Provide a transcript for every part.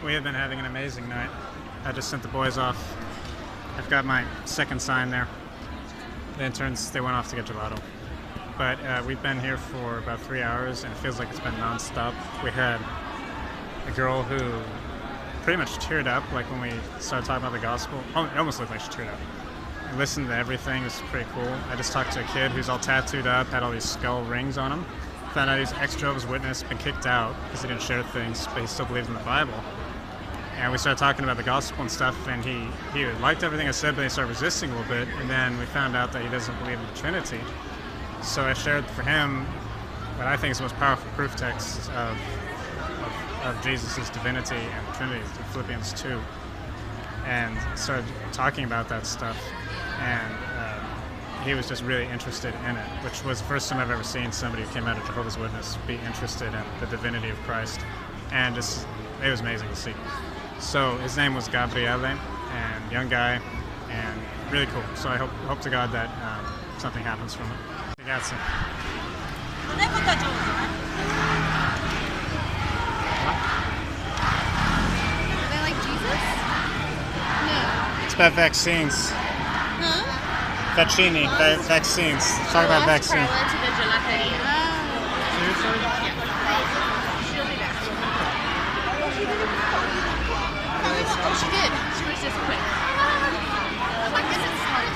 We have been having an amazing night. I just sent the boys off. I've got my second sign there. The interns, they went off to get gelato. But we've been here for about 3 hours, and it feels like it's been non-stop. We had a girl who pretty much teared up, like when we started talking about the gospel. Oh, it almost looked like she teared up. I listened to everything. It was pretty cool. I just talked to a kid who's all tattooed up, had all these skull rings on him. Found out he's ex-Jehovah's Witness, been kicked out because he didn't share things, but he still believes in the Bible. And we started talking about the gospel and stuff, and he liked everything I said, but he started resisting a little bit. And then we found out that he doesn't believe in the Trinity. So I shared for him what I think is the most powerful proof text of Jesus' divinity and the Trinity, Philippians 2. And started talking about that stuff. And he was just really interested in it, which was the first time I've ever seen somebody who came out of Jehovah's Witness be interested in the divinity of Christ. And just, it was amazing to see. So his name was Gabriele, and young guy, and really cool. So I hope to God that something happens from it. Ragazzi. Are they like Jesus? No. It's about vaccines. Huh? Vaccini, vaccines. Let's talk about vaccines. Carla to the gelateria. Seriously? She'll be back. Oh, she did. She was just quick. I guess it's smart.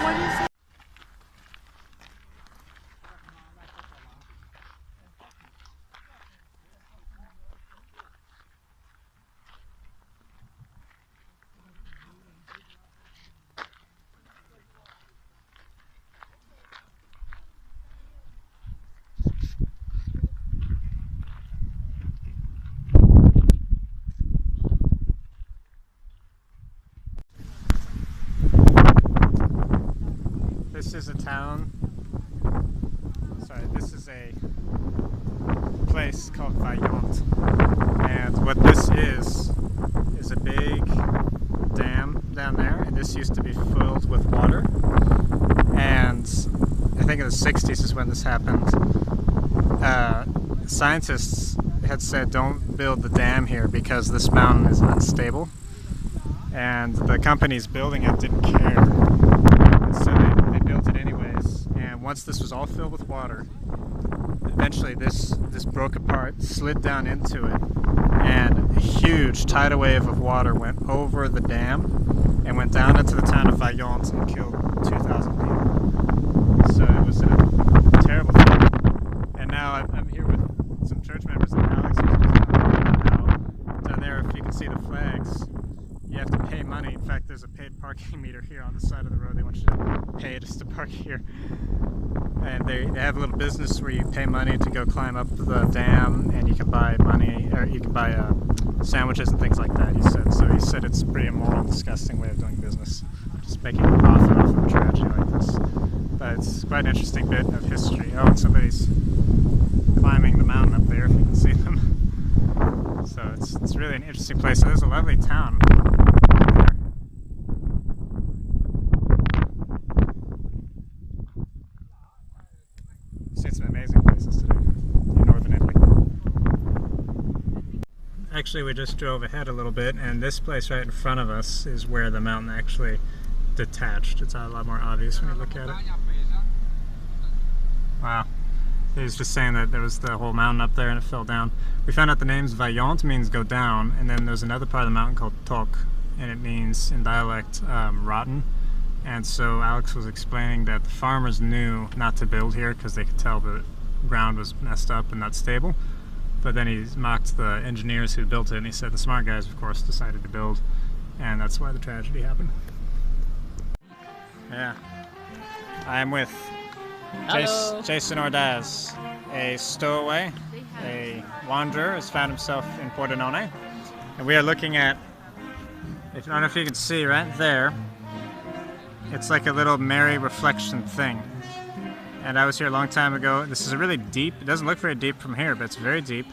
What is it? This is a town. Sorry, this is a place called Vaillant. And what this is a big dam down there. And this used to be filled with water. And I think in the 60s is when this happened. Scientists had said don't build the dam here because this mountain is unstable. And the companies building it didn't care. So they built it anyways, and once this was all filled with water, eventually this broke apart, slid down into it, and a huge tidal wave of water went over the dam and went down into the town of Vaillant and killed 2,000 people. So it was a terrible thing. And now I'm here with some church members, and Alex was just talking about how down there, if you can see the flags, you have to pay money. In fact, there's a paid parking meter here on the side of the road. They want you to pay just to park here. And they have a little business where you pay money to go climb up the dam, and you can buy money, or you can buy sandwiches and things like that, he said. So he said it's a pretty immoral and disgusting way of doing business, just making a profit off of a tragedy like this. But it's quite an interesting bit of history. Oh, and somebody's climbing the mountain up there, if you can see them. So it's really an interesting place. So there's a lovely town. Seen some amazing places today in northern Italy. Actually, we just drove ahead a little bit, and this place right in front of us is where the mountain actually detached. It's a lot more obvious when you look at it. Wow. He was just saying that there was the whole mountain up there and it fell down. We found out the name's Vaillant means go down, and then there's another part of the mountain called Toc, and it means in dialect rotten. And so Alex was explaining that the farmers knew not to build here because they could tell the ground was messed up and not stable. But then he mocked the engineers who built it, and he said the smart guys, of course, decided to build, and that's why the tragedy happened. Yeah. I'm with Jason Ordaz, a stowaway, a wanderer, has found himself in Pordenone. And we are looking at, I don't know if you can see right there, it's like a little Mary reflection thing. And I was here a long time ago. This is a really deep, it doesn't look very deep from here, but it's very deep.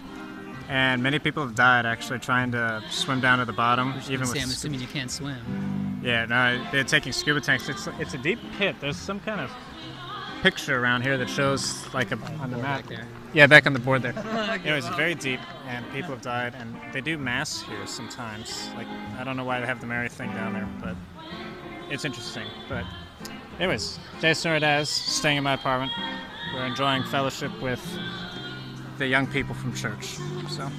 And many people have died actually trying to swim down to the bottom. Even with I'm assuming you can't swim. Yeah, no, they're taking scuba tanks. It's a deep pit. There's some kind of picture around here that shows like on the map. Back there. Yeah, back on the board there. Anyways, it's very deep, and people have died, and they do mass here sometimes. Like, I don't know why they have the Mary thing down there, but it's interesting. But anyways, Jason Ordaz, staying in my apartment. We're enjoying fellowship with the young people from church. So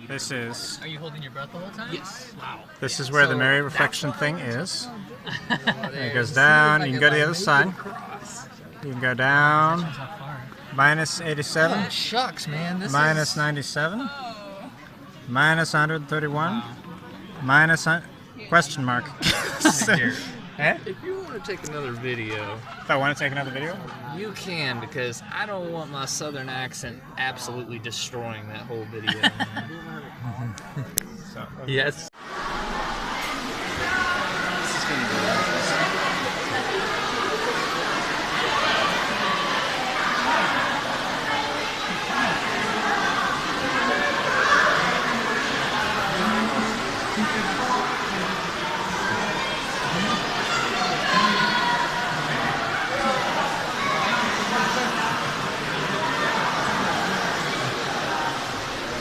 this is Are you holding your breath the whole time? Yes. Wow. this is where the Mary reflection thing is. And it goes down. You can go to the other side. You can go down. How far? Minus 87. Shucks, man. This Minus is... 97. Minus 131. Minus question mark. Eh? If you want to take another video, If I want to take another video? you can, because I don't want my southern accent absolutely destroying that whole video. So, Yes.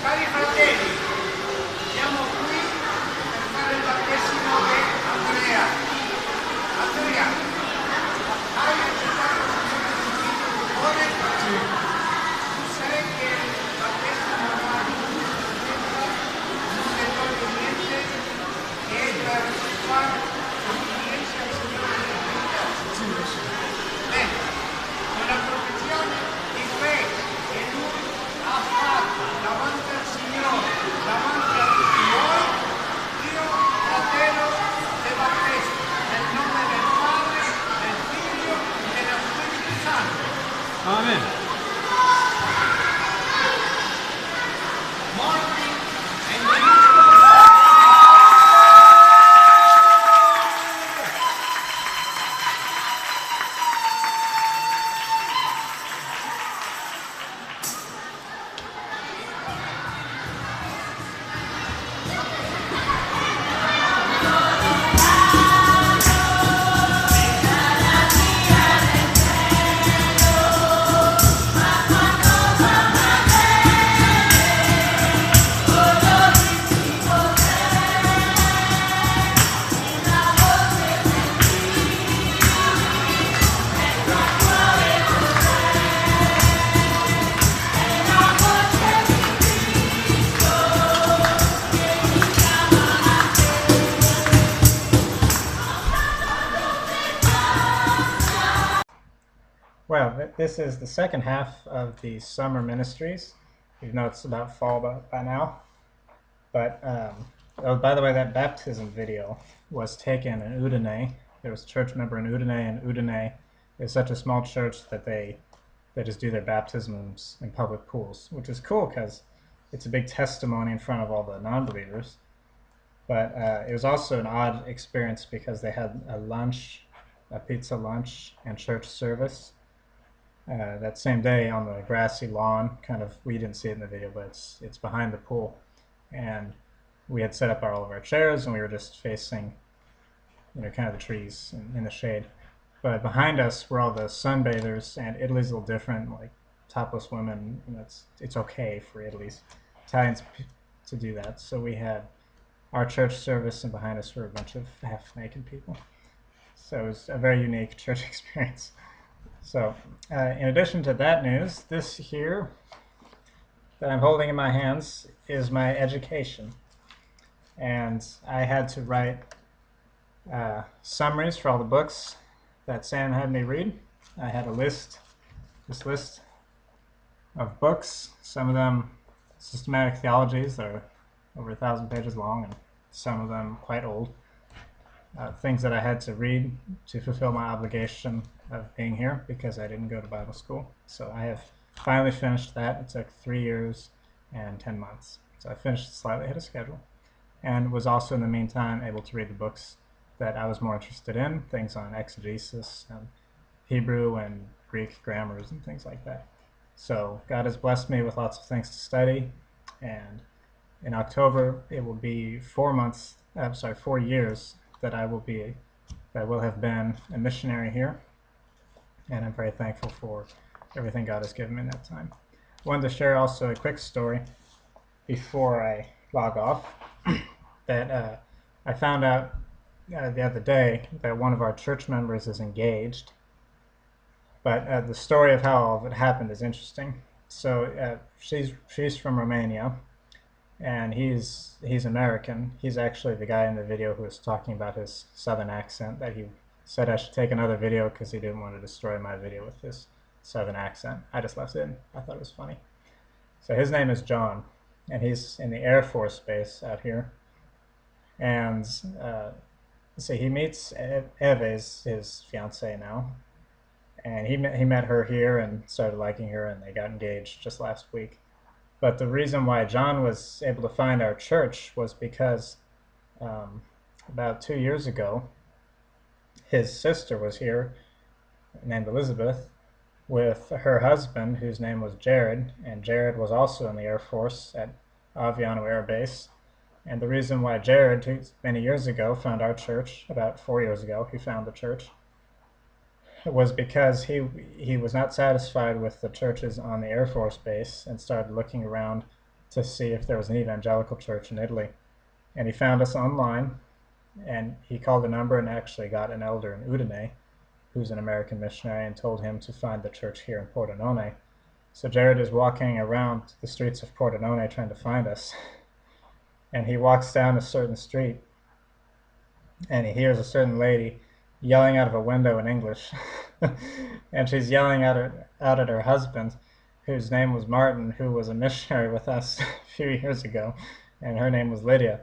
Cari fratelli, siamo qui per fare il battesimo di Andrea. Andrea, hai accettato il Signore? Sì. Sai che il battesimo non ti toglie niente, che è per fare obbedienza al Signore della vita. Bene, con la professione di fede che Lui ha fatto davanti al Signore, davanti a tutti voi, io, fratello, te battesimo nel nome del Padre, del Figlio e dello Spirito Santo. Amen. Morti e venuti. Well, this is the second half of the summer ministries. Even though it's about fall by now. But, oh, by the way, that baptism video was taken in Udine. There was a church member in Udine, and Udine is such a small church that they just do their baptisms in public pools, which is cool because it's a big testimony in front of all the non-believers. But it was also an odd experience because they had a pizza lunch, and church service that same day on the grassy lawn. Kind of, we didn't see it in the video, but it's behind the pool, and we had set up all of our chairs, and we were just facing, kind of the trees in the shade. But behind us were all the sunbathers, and Italy's a little different. Like topless women, it's okay for Italians to do that. So we had our church service, and behind us were a bunch of half-naked people. So it was a very unique church experience. So, in addition to that news, this here that I'm holding in my hands is my education. And I had to write summaries for all the books that Sam had me read. I had this list of books, some of them systematic theologies that are over 1,000 pages long, and some of them quite old. Things that I had to read to fulfill my obligation of being here because I didn't go to Bible school. So I have finally finished that. It took 3 years and 10 months. So I finished slightly ahead of schedule, and was also in the meantime able to read the books that I was more interested in, things on exegesis and Hebrew and Greek grammars and things like that. So God has blessed me with lots of things to study, and in October it will be 4 years that I will have been a missionary here. and I'm very thankful for everything God has given me in that time. I wanted to share also a quick story before I log off that I found out the other day that one of our church members is engaged. But the story of how all of it happened is interesting. So she's from Romania, and he's American. He's actually the guy in the video who was talking about his southern accent, that he said I should take another video because he didn't want to destroy my video with his southern accent. I just left it in. I thought it was funny. So his name is John, and he's in the Air Force Base out here. And so he meets Eve, his fiancee now, and he met her here and started liking her, and they got engaged just last week. But the reason why John was able to find our church was because about 2 years ago, his sister was here, named Elizabeth, with her husband, whose name was Jared, and Jared was also in the Air Force at Aviano Air Base. And the reason why Jared, who many years ago found our church, about 4 years ago, he found the church, was because he was not satisfied with the churches on the Air Force Base and started looking around to see if there was an evangelical church in Italy. And he found us online, and he called the number and actually got an elder in Udine, who's an American missionary, and told him to find the church here in Pordenone. So Jared is walking around the streets of Pordenone trying to find us. And he walks down a certain street, and he hears a certain lady yelling out of a window in English. And she's yelling out at her husband, whose name was Martin, who was a missionary with us a few years ago, and her name was Lydia,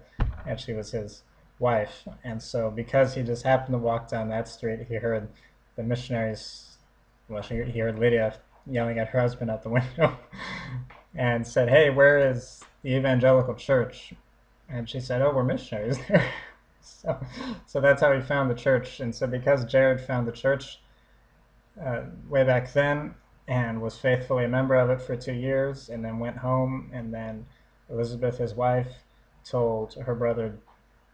and she was his wife. And so because he just happened to walk down that street, he heard the missionaries, well, he heard Lydia yelling at her husband out the window and said, "Hey, where is the evangelical church?" And she said, "Oh, we're missionaries there." So that's how he found the church. And so because Jared found the church way back then and was faithfully a member of it for 2 years, and then went home, and then Elizabeth, his wife, told her brother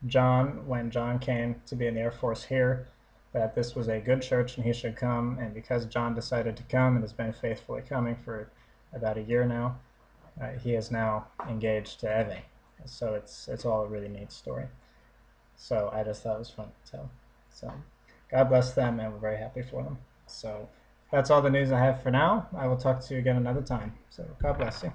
John, when John came to be in the Air Force here, that this was a good church and he should come. And because John decided to come and has been faithfully coming for about a year now, he is now engaged to Eve. So it's all a really neat story. So I just thought it was fun to tell. So God bless them, and we're very happy for them. So that's all the news I have for now. I will talk to you again another time. So God bless you.